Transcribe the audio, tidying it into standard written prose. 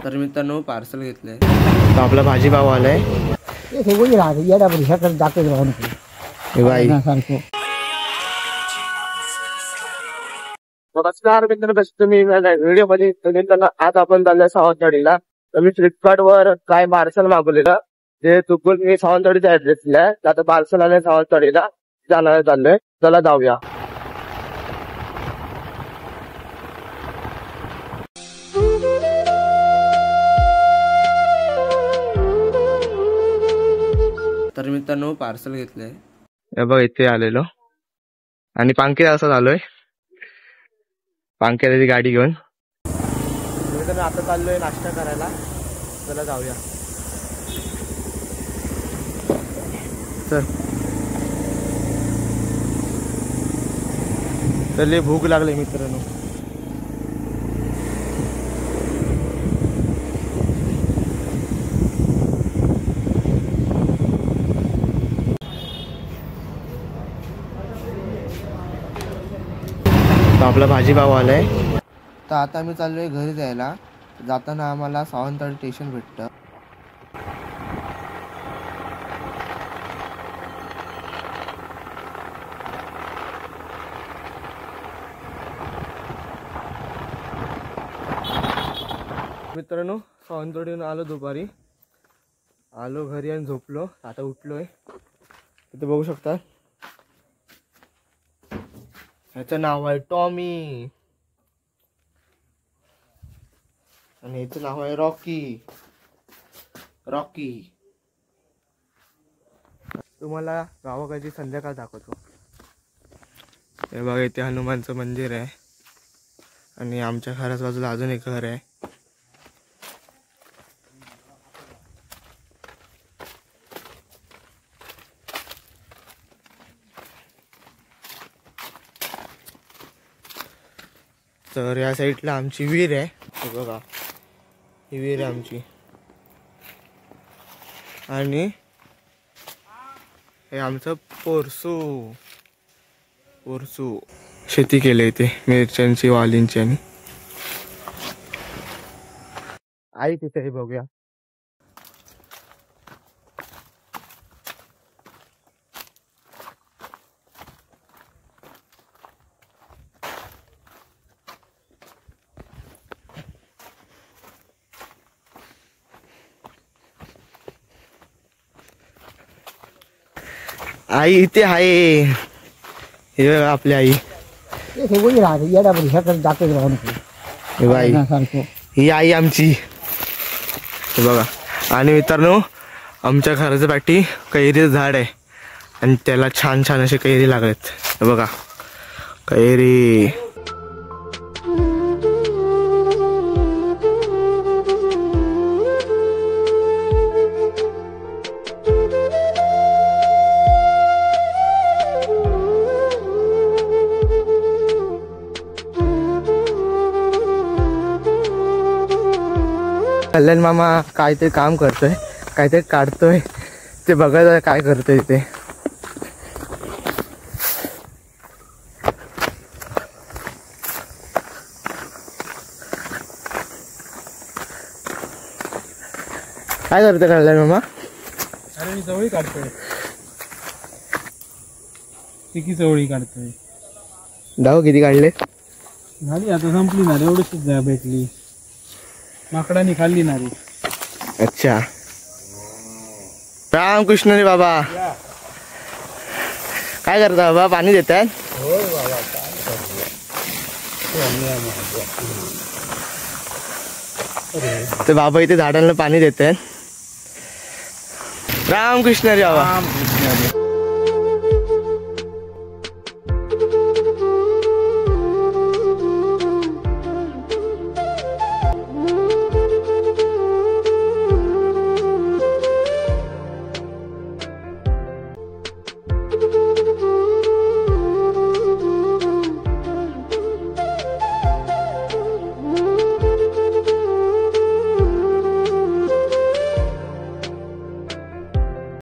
तर मित्रांनो पार्सल घेतलंय. तर आपला भाजीपाव आलाय. नमस्कार मित्र, कसे तुम्ही व्हिडिओ मध्ये आज आपण चाललोय सावंतवाडीला. तर मी फ्लिपकार्ट वर काय पार्सल मागवलेलं जे चुकून मी सावंतवाडीचा ऍड्रेस दिलाय. आता पार्सल आलंय सावंतवाडीला, जाणार चाललोय. चला जाऊया. तर मित्रांनो पार्सल घेतलंय. हे बघ इथे आलेलो आणि पांके असं झालोय. पांक्याची गाडी घेऊन आता चाललोय नाश्ता करायला. चला जाऊया. तर लय भूक लागली मित्रांनो. आपला भाजीपाव आलाय. तर आता आम्ही चाललोय घरी जायला. जाताना आम्हाला सावंतवाडी स्टेशन भेटतं. मित्रांनो सावंतवाडीहून आलो दुपारी. आलो घरी आणि झोपलो. आता उठलोय. इथे बघू शकता ह्याचं नाव आहे टॉमी आणि ह्याचं नाव आहे रॉकी. तुम्हाला गावाकडची संध्याकाळ दाखवतो. हे बघा इथे हनुमानचं मंदिर आहे आणि आमच्या घराच्या बाजूला अजून एक घर आहे. तर या साईडला आमची विहीर आहे. हे बघा ही विहीर आहे आमची. आणि हे आमचं पोरसू शेती केली इथे मिरच्यांची, वालींची. आणि आई तिथे बघूया. आई इथे आहे. हे आपली आई. ही आई आमची. हे बघा. आणि मित्रांनो आमच्या घराच्या पाठी कैरीचं झाड आहे आणि त्याला छान छान असे कैरी लागलेत. हे बघा कैरी. कल्याण मामा काहीतरी काम करतोय, काहीतरी काढतोय. ते बघायचं काय करतोय ते. काय करतोय कल्याण मामा? अरे मी चवळी काढतोय. किती चवळी काढतोय. डाव किती काढले? झाली आता संपली ना. एवढीच भेटली. माकडाने खाल्ली ना रे. अच्छा. रामकृष्ण रे बाबा. काय करता बाबा? पाणी देतात? ते बाबा इथे झाडांना पाणी देतात. रामकृष्ण रे बाबा.